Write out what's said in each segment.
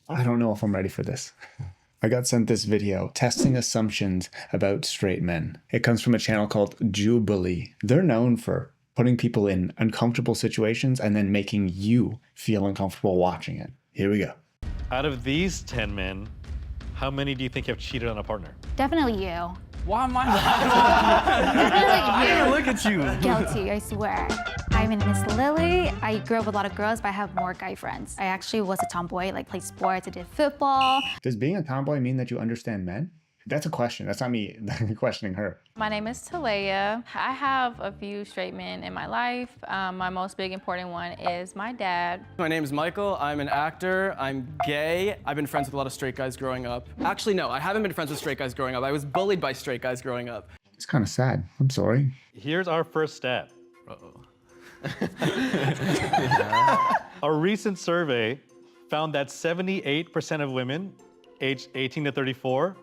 I don't know if I'm ready for this. I got sent this video testing assumptions about straight men. It comes from a channel called Jubilee. They're known for putting people in uncomfortable situations and then making you feel uncomfortable watching it. Here we go. Out of these 10 men, how many do you think have cheated on a partner? Definitely you. Why am I Definitely you. Look at you. Guilty, I swear. I'm in Miss Lily. I grew up with a lot of girls, but I have more guy friends. I actually was a tomboy, like played sports, I did football. Does being a tomboy mean that you understand men? That's a question. That's not me questioning her. My name is Talaya. I have a few straight men in my life. My most big important one is my dad. My name is Michael. I'm an actor. I'm gay. I've been friends with a lot of straight guys growing up. Actually, no, I haven't been friends with straight guys growing up. I was bullied by straight guys growing up. It's kind of sad. I'm sorry. Here's our first stat. A recent survey found that 78% of women aged 18 to 34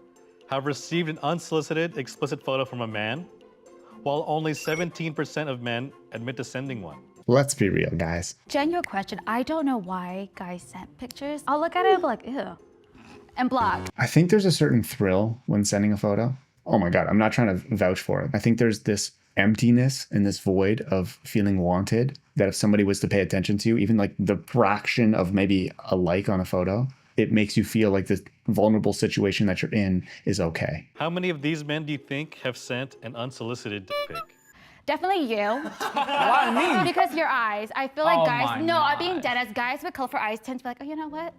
have received an unsolicited explicit photo from a man, while only 17% of men admit to sending one. Let's be real, guys. Genuine question, I don't know why guys sent pictures. I'll look at it and be like, ew, and block. I think there's a certain thrill when sending a photo. Oh my God, I'm not trying to vouch for it. I think there's this emptiness and this void of feeling wanted that if somebody was to pay attention to you, even like the fraction of maybe a like on a photo, it makes you feel like this vulnerable situation that you're in is okay. How many of these men do you think have sent an unsolicited dick pic? Definitely you. Why me? Because your eyes. I feel like Oh guys, my no, I'm God. being dead as guys with colorful eyes tend to be like, oh, you know what?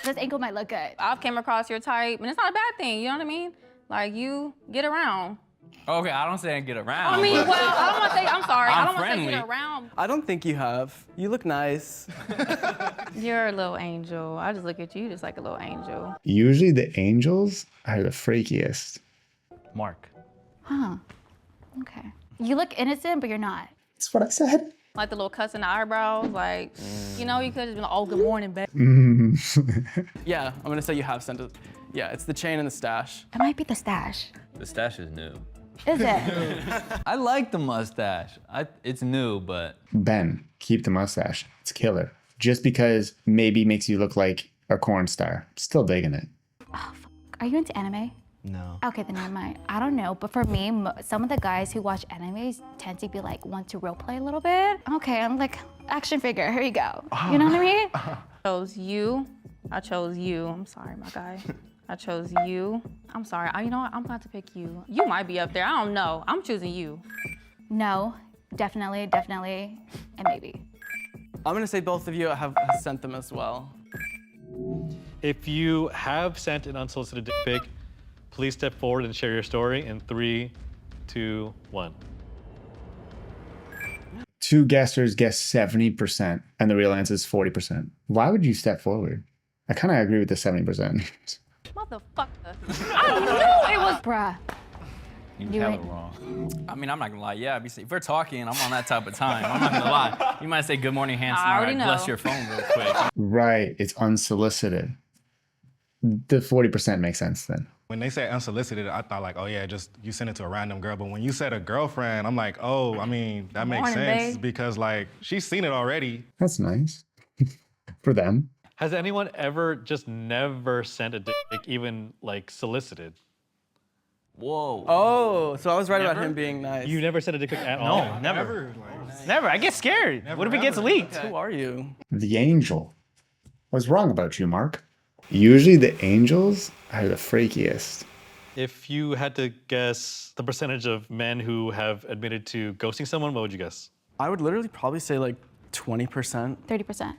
This angle might look good. I've came across your type, and it's not a bad thing, you know what I mean? Like, you get around. Okay, I don't say I get around. I mean, but well, I don't want to say, I'm sorry, I I'm don't want to say friendly. get around. I don't think you have. You look nice. You're a little angel. I just look at you just like a little angel. Usually the angels are the freakiest. Mark. Huh, okay. You look innocent, but you're not. That's what I said. Like the little cuss in the eyebrows, like, you know, you could just be like, oh, good morning, babe. Yeah, I'm gonna say you have sent it. Yeah, it's the chain and the stash. It might be the stash. The stash is new. Is it? I like the mustache. It's new, but Ben, keep the mustache. It's killer. Just because maybe makes you look like a corn star. Still digging it. Are you into anime? no. Okay, then never mind. I don't know, but for me, some of the guys who watch animes tend to be like, want to role play a little bit. Okay, I'm like, action figure, here you go. You know what I mean? Chose you. I chose you. I'm sorry, my guy. I chose you. I'm sorry. You know what? I'm about to pick you. You might be up there. I don't know. I'm choosing you. No, definitely, definitely, and maybe. I'm gonna say both of you have sent them as well. If you have sent an unsolicited dick pic, please step forward and share your story in 3, 2, 1. Two guessers guess 70%, and the real answer is 40%. Why would you step forward? I kind of agree with the 70%. Motherfucker. I knew it was. Bruh, You You have ain't- it wrong. I mean, I'm not gonna lie. Yeah, if we're talking, I'm on that type of time. I'm not gonna lie. You might say good morning, handsome. I All already right, bless know. your phone real quick. Right, it's unsolicited. The 40% makes sense then. When they said unsolicited, I thought like, oh yeah, just you send it to a random girl. But when you said a girlfriend, I'm like, oh, I mean, that makes Morning, sense babe. because like she's seen it already. That's nice. For them. Has anyone ever just never sent a dick pic, even like solicited? Whoa. Oh, so I was right about Never? him being nice. You never sent a dick pic at all? No, never. Never. I get scared. What if it gets leaked? Who are you? The angel. What's wrong about you, Mark? Usually the angels are the freakiest. If you had to guess the percentage of men who have admitted to ghosting someone, what would you guess? I would literally probably say like 20%. 30%.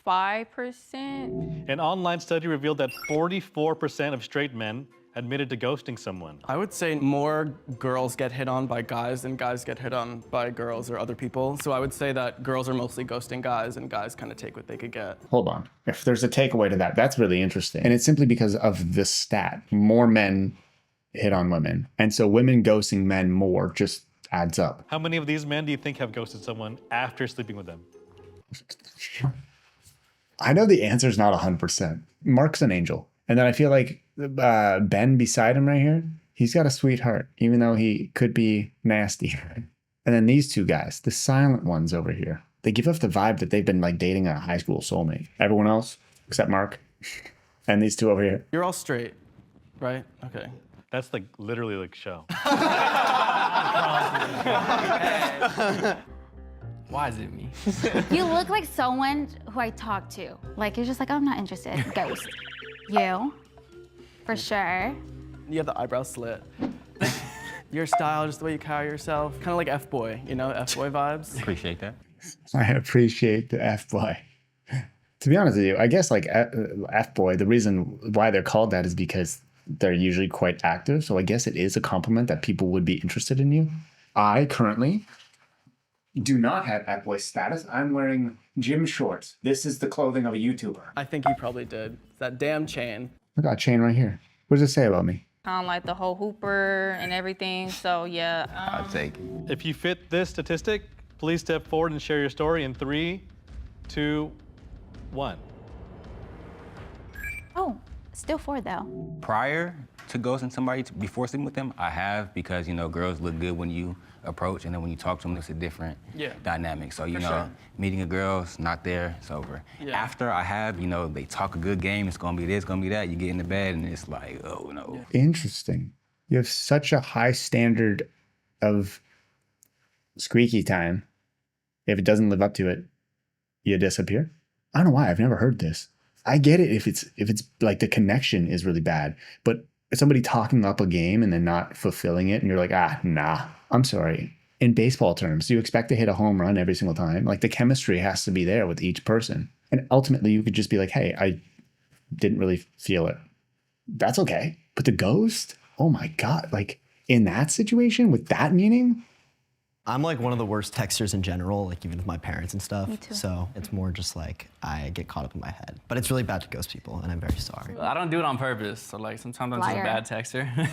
35%. An online study revealed that 44% of straight men admitted to ghosting someone. I would say more girls get hit on by guys than guys get hit on by girls or other people. So I would say that girls are mostly ghosting guys and guys kind of take what they could get. Hold on. If there's a takeaway to that, that's really interesting. And it's simply because of this stat. More men hit on women. And so women ghosting men more just adds up. How many of these men do you think have ghosted someone after sleeping with them? I know the answer is not 100%. Mark's an angel. And then I feel like Ben beside him right here, he's got a sweet heart, even though he could be nasty. And then these two guys, the silent ones over here, they give off the vibe that they've been like dating a high school soulmate. Everyone else, except Mark, And these two over here. You're all straight, right? Okay. That's like literally like show. Why is it me? You look like someone who I talk to. Like, you're just like, I'm not interested. Ghost. You, for sure. You have the eyebrow slit. Your style, just the way you carry yourself. Kind of like F-boy, you know, F-boy vibes. Appreciate that. I appreciate the F-boy. To be honest with you, I guess like F-boy, the reason why they're called that is because they're usually quite active. So I guess it is a compliment that people would be interested in you. I currently do not have F-boy status. I'm wearing gym shorts. This is the clothing of a YouTuber. I think you probably did. That damn chain. I got a chain right here. What does it say about me? Kind of like the whole hooper and everything. So yeah. I'll take it. If you fit this statistic, please step forward and share your story in 3, 2, 1. Oh, still 4 though. Prior to ghosting somebody, before sleeping with them, I have, because, you know, girls look good when you approach, and then when you talk to them, it's a different dynamic. So, you know, sure. meeting a girl, it's not there, it's over. Yeah. After I have, you know, they talk a good game, it's gonna be this, gonna be that, you get in the bed, and it's like, oh, no. Interesting. You have such a high standard of squeaky time. If it doesn't live up to it, you disappear. I don't know why. I've never heard this. I get it if it's like the connection is really bad, but somebody talking up a game and then not fulfilling it, and you're like, nah, I'm sorry. In baseball terms, you expect to hit a home run every single time. Like, the chemistry has to be there with each person. And ultimately, you could just be like, hey, I didn't really feel it. That's okay. But the ghost, oh my God, like in that situation with that meaning? I'm like one of the worst texters in general, like even with my parents and stuff. Me too. So it's more just like I get caught up in my head. But it's really bad to ghost people, and I'm very sorry. I don't do it on purpose. So like sometimes I'm just a Liar. bad texter.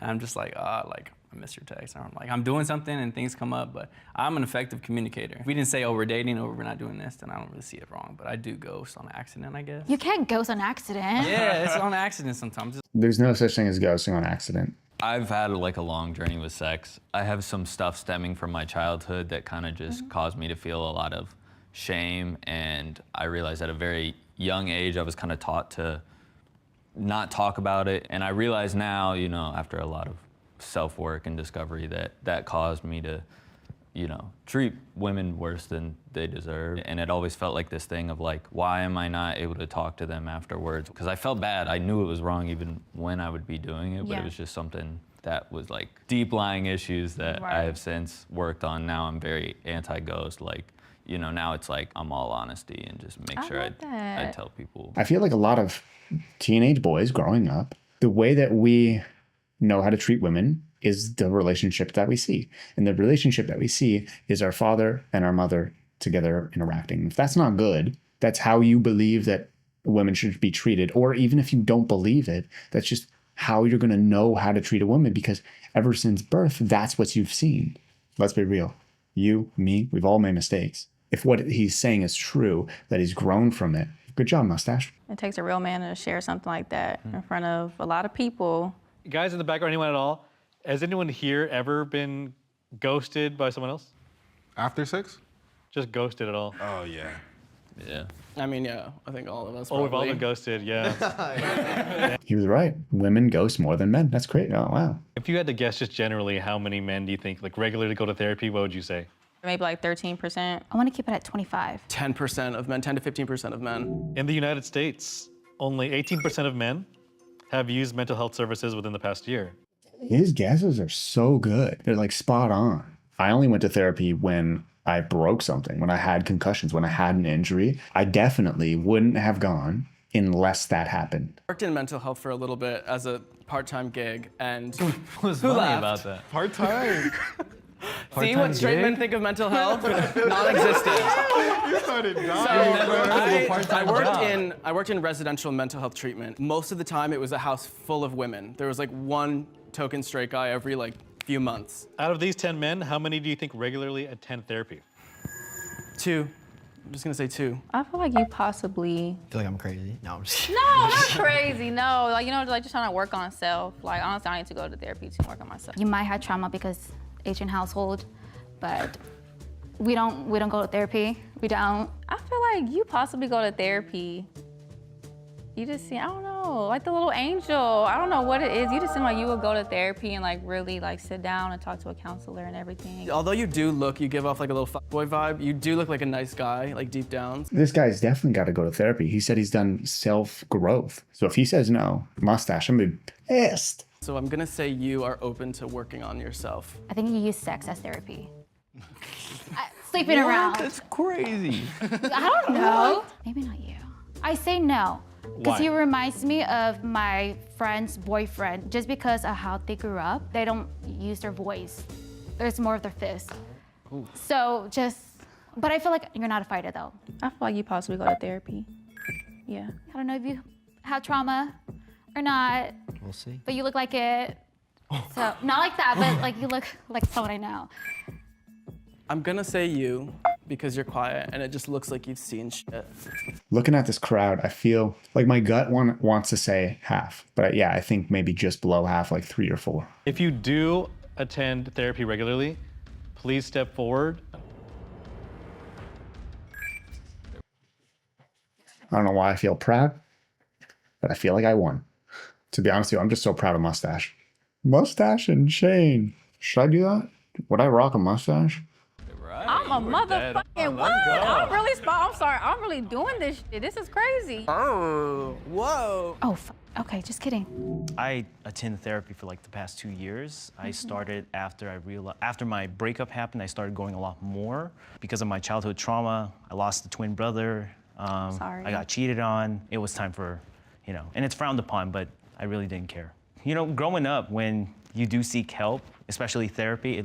And I'm just like, like I miss your text. Or I'm like, I'm doing something and things come up, but I'm an effective communicator. If we didn't say, oh, we're dating or we're not doing this, then I don't really see it wrong. But I do ghost on accident, I guess. You can't ghost on accident. Yeah, it's on accident sometimes. There's no such thing as ghosting on accident. I've had like a long journey with sex. I have some stuff stemming from my childhood that kind of just caused me to feel a lot of shame, and I realized at a very young age I was kind of taught to not talk about it, and I realize now, you know, after a lot of self-work and discovery that caused me to, you know, treat women worse than they deserve. And it always felt like this thing of like, why am I not able to talk to them afterwards? Because I felt bad. I knew it was wrong even when I would be doing it, but Yeah. it was just something that was like deep lying issues that I have since worked on. Now I'm very anti-ghost. Like, you know, now it's like I'm all honesty and just make sure love I that. tell people. I feel like a lot of teenage boys growing up, the way that we know how to treat women is the relationship that we see. And the relationship that we see is our father and our mother together interacting. If that's not good, that's how you believe that women should be treated. Or even if you don't believe it, that's just how you're going to know how to treat a woman, because ever since birth, that's what you've seen. Let's be real. You, me, we've all made mistakes. If what he's saying is true, that he's grown from it, good job, mustache. It takes a real man to share something like that in front of a lot of people. Guys in the back or anyone at all, has anyone here ever been ghosted by someone else? After 6? Just ghosted at all? Oh, yeah. Yeah. I mean, yeah, I think all of us Oh, we've all probably. been ghosted, yeah. He was right. Women ghost more than men. That's great. Oh, wow. If you had to guess just generally how many men do you think like regularly go to therapy, what would you say? Maybe like 13%. I want to keep it at 25. 10% of men, 10 to 15% of men. In the United States, only 18% of men have used mental health services within the past year. His guesses are so good. They're like spot on. I only went to therapy when I broke something, when I had concussions, when I had an injury. I definitely wouldn't have gone unless that happened. Worked in mental health for a little bit as a part-time gig, and What's Who funny laughed? about that? Part-time. see what straight men think of mental health? Non-existent. You started dying. I worked in residential mental health treatment. Most of the time, it was a house full of women. There was like one token straight guy every like few months. Out of these 10 men, how many do you think regularly attend therapy? 2. I'm just gonna say 2. I feel like you possibly. I feel like I'm crazy. No, I'm just kidding. No, not crazy. No, like, you know, like just trying to work on self. Like, honestly, I need to go to therapy to work on myself. You might have trauma because Asian household, but we don't go to therapy. We don't. I feel like you possibly go to therapy. You just seem, I don't know, like the little angel. I don't know what it is. You just seem like you would go to therapy and like really like sit down and talk to a counselor and everything. Although you give off like a little fuckboy vibe, you do look like a nice guy, like deep down. This guy's definitely got to go to therapy. He said he's done self-growth. So if he says no, mustache, I'm gonna be pissed. So I'm gonna say you are open to working on yourself. I think you use sex as therapy. Sleeping around. That's crazy. I don't know. Maybe not you. I say no. Because Why? he reminds me of my friend's boyfriend. Just because of how they grew up, they don't use their voice. There's more of their fist. Ooh. So but I feel like you're not a fighter though. I feel like you possibly go to therapy. Yeah. I don't know if you have trauma or not. We'll see. But you look like it. So, not like that, but like you look like someone I know. I'm gonna say you because you're quiet and it just looks like you've seen shit. Looking at this crowd, I feel like my gut wants to say half. But yeah, I think maybe just below half, like 3 or 4. If you do attend therapy regularly, please step forward. I don't know why I feel proud, but I feel like I won. To be honest with you, I'm just so proud of mustache. Mustache and chain. Should I do that? Would I rock a mustache? I'm a motherfucking what? I'm sorry. I'm really doing this shit. This is crazy. Oh, whoa. Oh, okay, just kidding. I attend therapy for like the past 2 years. I started after after my breakup happened, I started going a lot more because of my childhood trauma. I lost a twin brother. Sorry. I got cheated on. It was time for, and it's frowned upon, but I really didn't care. Growing up, when you do seek help, especially therapy,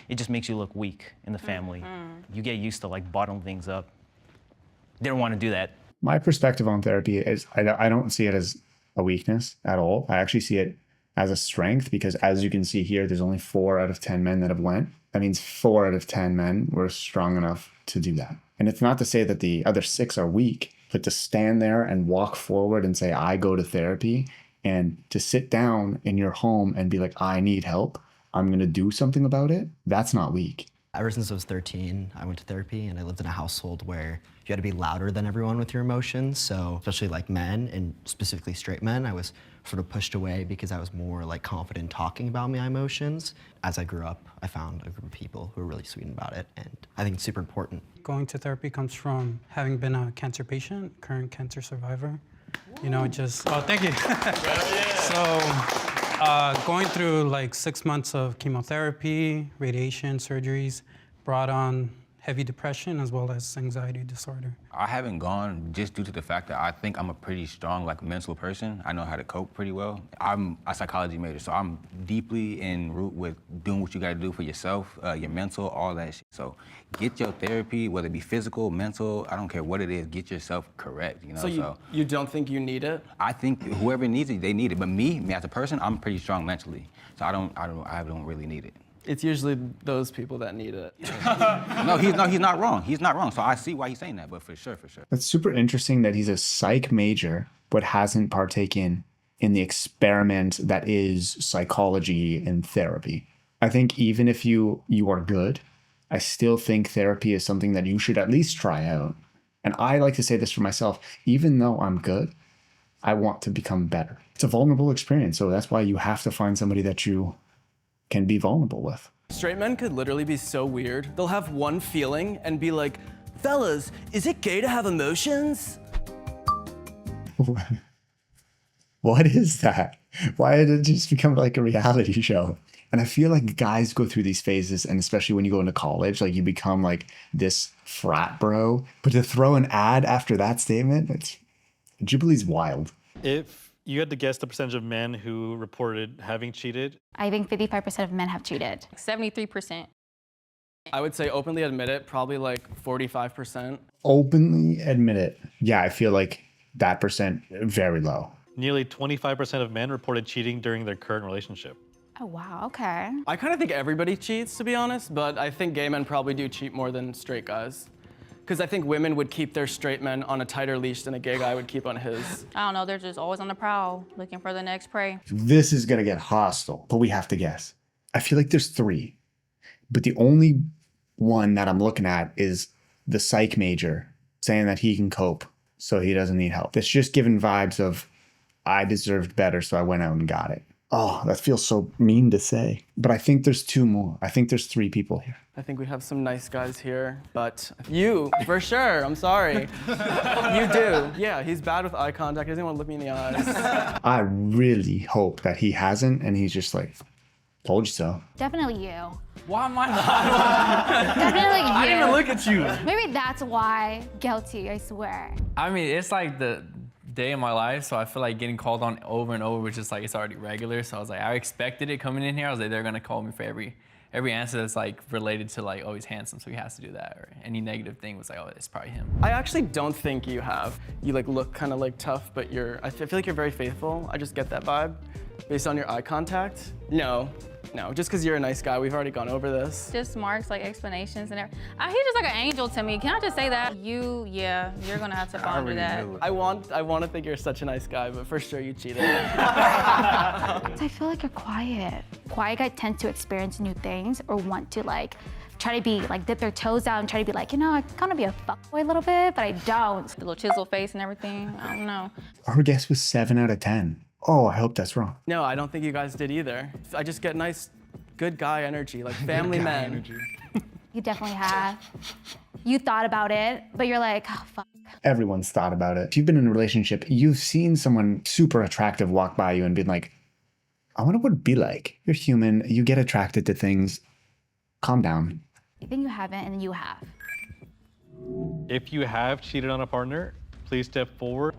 it just makes you look weak in the family. You get used to like bottling things up. Didn't want to do that. My perspective on therapy is I don't see it as a weakness at all. I actually see it as a strength because as you can see here, there's only 4 out of 10 men that have went. That means 4 out of 10 men were strong enough to do that. And it's not to say that the other 6 are weak, but to stand there and walk forward and say, I go to therapy, and to sit down in your home and be like, I need help, I'm going to do something about it, that's not weak. Ever since I was 13, I went to therapy and I lived in a household where you had to be louder than everyone with your emotions. So especially like men and specifically straight men, I was sort of pushed away because I was more like confident talking about my emotions. As I grew up, I found a group of people who were really sweet about it. And I think it's super important. Going to therapy comes from having been a cancer patient, current cancer survivor. Thank you. So going through like 6 months of chemotherapy, radiation, surgeries, brought on heavy depression as well as anxiety disorder. I haven't gone just due to the fact that I think I'm a pretty strong mental person. I know how to cope pretty well. I'm a psychology major, so I'm deeply in root with doing what you gotta do for yourself, your mental, all that shit. So get your therapy, whether it be physical, mental, I don't care what it is, get yourself correct, So you don't think you need it? I think whoever needs it, they need it. But me as a person, I'm pretty strong mentally. So I don't really need it. It's usually those people that need it. No, he's not wrong. He's not wrong. So I see why he's saying that, but for sure. That's super interesting that he's a psych major, but hasn't partaken in the experiment that is psychology and therapy. I think even if you are good, I still think therapy is something that you should at least try out. And I like to say this for myself, even though I'm good, I want to become better. It's a vulnerable experience, so that's why you have to find somebody that you can be vulnerable with. Straight men could literally be so weird. They'll have one feeling and be like, fellas, is it gay to have emotions? What is that? Why did it just become like a reality show? And I feel like guys go through these phases, and especially when you go into college, like you become like this frat bro. But to throw an ad after that statement, Jubilee's wild. If you had to guess the percentage of men who reported having cheated, I think 55% of men have cheated. 73%. I would say openly admit it, probably like 45%. Openly admit it. Yeah, I feel like that percent very low. nearly 25% of men reported cheating during their current relationship. Oh, wow, okay. I kind of think everybody cheats, to be honest, but I think gay men probably do cheat more than straight guys. Because I think women would keep their straight men on a tighter leash than a gay guy would keep on his. I don't know, they're just always on the prowl, looking for the next prey. This is gonna get hostile, but we have to guess. I feel like there's 3, but the only one that I'm looking at is the psych major saying that he can cope. so he doesn't need help. It's just giving vibes of, I deserved better, so I went out and got it. Oh, that feels so mean to say. But I think there's two more. I think there's 3 people here. I think we have some nice guys here, but you, for sure, I'm sorry. You do. Yeah, he's bad with eye contact. He doesn't want to look me in the eyes. I really hope that he hasn't, and he's just like, told you so. Definitely you. Why am I not? Definitely you. I didn't even look at you. Maybe that's why guilty, I swear. I mean, it's like the day of my life, so I feel like getting called on over and over, which is like, it's already regular. So I was like, I expected it coming in here. I was like, they're gonna call me for every answer that's like related to like, oh, he's handsome, so he has to do that. Or any negative thing was like, oh, it's probably him. I actually don't think you have. You like look kind of like tough, but I feel like you're very faithful. I just get that vibe based on your eye contact. No, just because you're a nice guy. We've already gone over this. Just Mark's like explanations and everything. He's just like an angel to me. Can I just say that? You're gonna have to ponder that. I want to think you're such a nice guy, but for sure you cheated. I feel like you're quiet. Quiet guys tend to experience new things or want to like try to be like dip their toes out and try to be like, I kind of be a fuckboy a little bit, but I don't. The little chisel face and everything. I don't know. Her guess was 7 out of 10. Oh, I hope that's wrong. No, I don't think you guys did either. I just get nice, good guy energy, like family men. You definitely have. You thought about it, but you're like, oh, fuck. Everyone's thought about it. If you've been in a relationship, you've seen someone super attractive walk by you and been like, I wonder what it'd be like. You're human. You get attracted to things. Calm down. I think you haven't, and you have. If you have cheated on a partner, please step forward.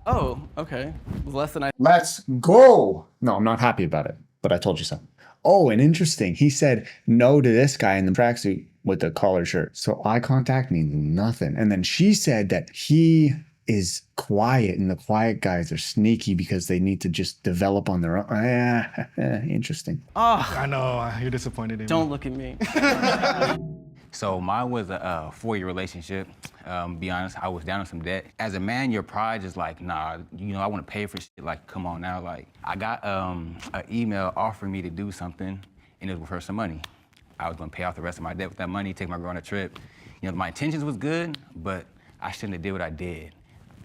Oh, okay. Less than I. Let's go. No, I'm not happy about it, but I told you so. Oh, and interesting. He said no to this guy in the tracksuit with the collared shirt. So eye contact means nothing. And then she said that he is quiet and the quiet guys are sneaky because they need to just develop on their own. Interesting. Oh, I know, you're disappointed in me. don't look at me. So mine was a 4-year relationship. Be honest, I was down in some debt. As a man, your pride is like, nah, I want to pay for shit. Like, come on now. Like, I got an email offering me to do something, and it was for some money. I was gonna pay off the rest of my debt with that money, take my girl on a trip. My intentions was good, but I shouldn't have did what I did.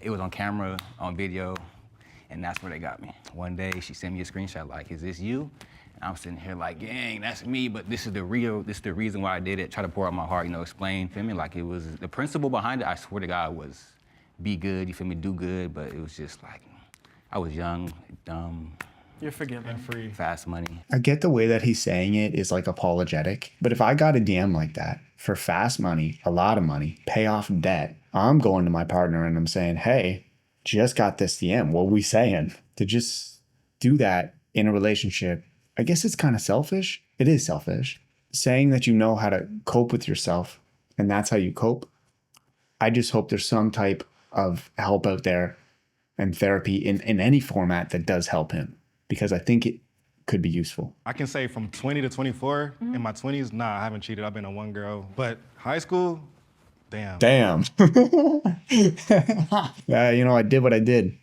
It was on camera, on video, and that's where they got me. One day, she sent me a screenshot like, is this you? And I'm sitting here like, dang, that's me, but this is the reason why I did it. Try to pour out my heart, explain. Feel me? Like it was, the principle behind it, I swear to God, was be good, you feel me, do good, but it was just like, I was young, dumb. You're forgiven. And free. Fast money. I get the way that he's saying it is like apologetic, but if I got a DM like that for fast money, a lot of money, pay off debt, I'm going to my partner and I'm saying, hey, just got this DM. What are we saying? To just do that in a relationship, I guess it's kind of selfish. It is selfish. Saying that you know how to cope with yourself and that's how you cope. I just hope there's some type of help out there and therapy in any format that does help him, because I think it could be useful. I can say from 20 to 24, in my 20s, nah, I haven't cheated. I've been on one girl. But high school, damn. Damn. I did what I did.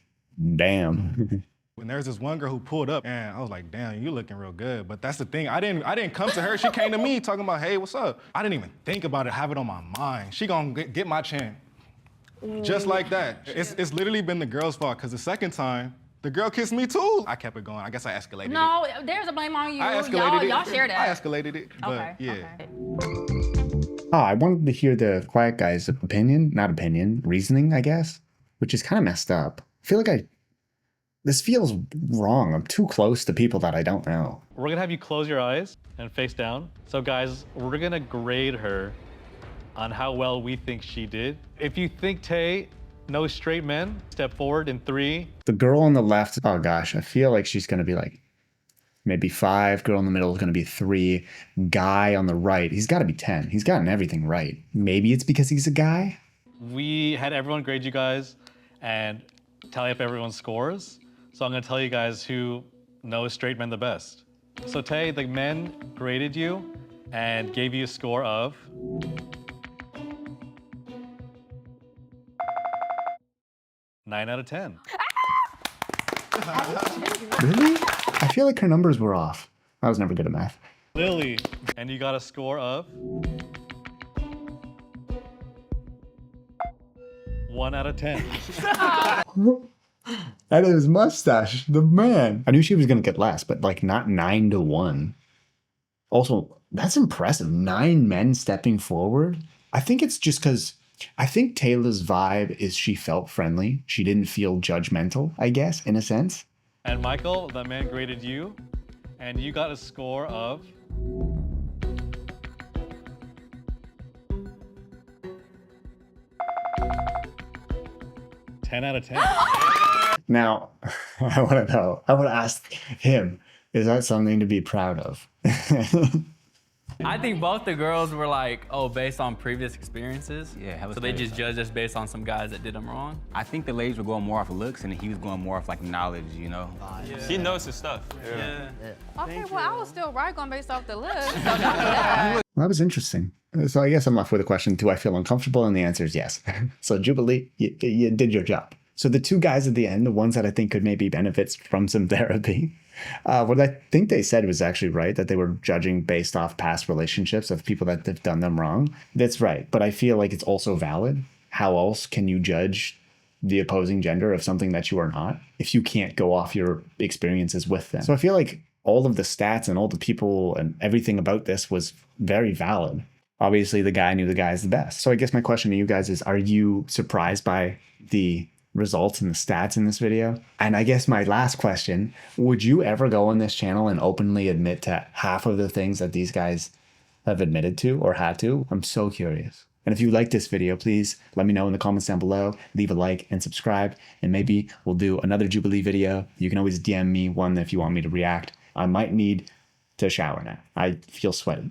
Damn. When there was this one girl who pulled up, and I was like, damn, you looking real good. But that's the thing, I didn't come to her. She came to me talking about, hey, what's up? I didn't even think about it, have it on my mind. She gonna get my chin. Just like that. It's literally been the girl's fault, because the second time, the girl kissed me too. I kept it going. I guess I escalated it. No, there's a blame on you. I escalated it. Y'all share that. I escalated it, but Okay, yeah. okay. Oh, I wanted to hear the quiet guy's reasoning, I guess, which is kind of messed up. I feel like this feels wrong. I'm too close to people that I don't know. We're gonna have you close your eyes and face down. So guys, we're gonna grade her on how well we think she did. If you think Tay knows straight men, step forward in 3. The girl on the left, oh gosh, I feel like she's gonna be like maybe 5. Girl in the middle is gonna be 3. Guy on the right, he's gotta be 10. He's gotten everything right. Maybe it's because he's a guy? We had everyone grade you guys and tally up everyone's scores. So I'm gonna tell you guys who knows straight men the best. So Tay, the men graded you and gave you a score of 9 out of 10. Really? I feel like her numbers were off. I was never good at math. Lily, and you got a score of 1 out of 10. And his mustache, the man. I knew she was gonna get less, but like not 9-1. Also, that's impressive. 9 men stepping forward. I think it's just because I think Taylor's vibe is she felt friendly. She didn't feel judgmental, I guess, in a sense. And Michael, the man graded you, and you got a score of 10 out of 10. Now, I want to ask him, is that something to be proud of? I think both the girls were like, oh, based on previous experiences. Yeah, hella so they just stereotypes. judged us based on some guys that did them wrong. I think the ladies were going more off looks, and he was going more off like knowledge, you know. He knows his stuff. Yeah. Okay, well, I was still right going based off the looks. So don't do that. Well, that was interesting. So I guess I'm left with a question, do I feel uncomfortable? And the answer is yes. So Jubilee, you did your job. So the 2 guys at the end, the ones that I think could maybe benefit from some therapy, what I think they said was actually right, that they were judging based off past relationships of people that have done them wrong. That's right. But I feel like it's also valid. How else can you judge the opposing gender of something that you are not if you can't go off your experiences with them? So I feel like all of the stats and all the people and everything about this was very valid. Obviously, the guy knew the guy is the best. So I guess my question to you guys is, are you surprised by the results and the stats in this video? And I guess my last question, would you ever go on this channel and openly admit to half of the things that these guys have admitted to or had to? I'm so curious. And if you like this video, please let me know in the comments down below, leave a like and subscribe, and maybe we'll do another Jubilee video. You can always DM me one if you want me to react. I might need to shower now. I feel sweaty.